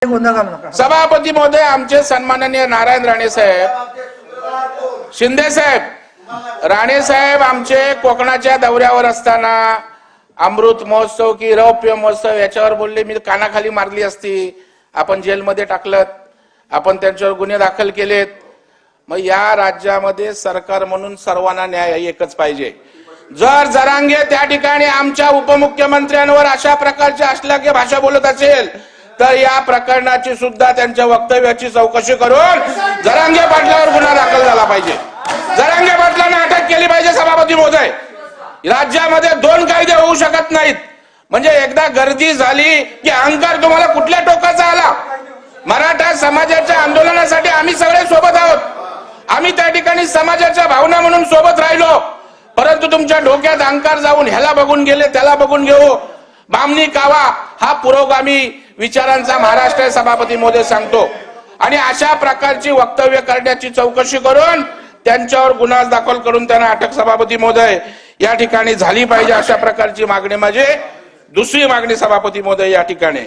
गोंधळ घालू नका। सभापती महोदय, आमचे सन्माननीय नारायण राणे साहेब, शिंदे साहेब, राणे साहेब आमचे कोकणाच्या दौऱ्यावर असताना अमृत महोत्सव की रौप्य महोत्सव याच्यावर बोलले, मी कानाखाली मारली असती, आपण जेलमध्ये टाकलं, आपण त्यांच्यावर गुन्हे दाखल केलेत। मग या राज्यामध्ये सरकार म्हणून सर्वांना न्याय एकच पाहिजे। जर जरांगे त्या ठिकाणी आमच्या उपमुख्यमंत्र्यांवर अशा प्रकारची अश्लील भाषा बोलत असेल तर या प्रकरणाची सुद्धा त्यांच्या वक्तव्याची चौकशी करून जरांगे पाटलावर गुन्हा दाखल झाला पाहिजे, जरांगे पाटलांना अटक केली पाहिजे। सभापती महोदय, राज्यामध्ये दोन कायदे होऊ शकत नाहीत, म्हणजे एकदा गर्दी झाली की अहंकार तुम्हाला कुठल्या टोकाचा आला। मराठा समाजाच्या आंदोलनासाठी आम्ही सगळे सोबत आहोत, आम्ही त्या ठिकाणी समाजाच्या भावना म्हणून सोबत राहिलो, परंतु तुमच्या डोक्यात अहंकार जाऊन ह्याला बघून गेले त्याला बघून घेऊ, बामणी कावा हा पुरोगामी विचारांचा महाराष्ट्र आहे। सभापती महोदय सांगतो, आणि अशा प्रकारची वक्तव्य करण्याची चौकशी करून त्यांच्यावर गुन्हा दाखल करून त्यांना अटक सभापती महोदय या ठिकाणी झाली पाहिजे, अशा प्रकारची मागणी माझी दुसरी मागणी सभापती महोदय या ठिकाणी।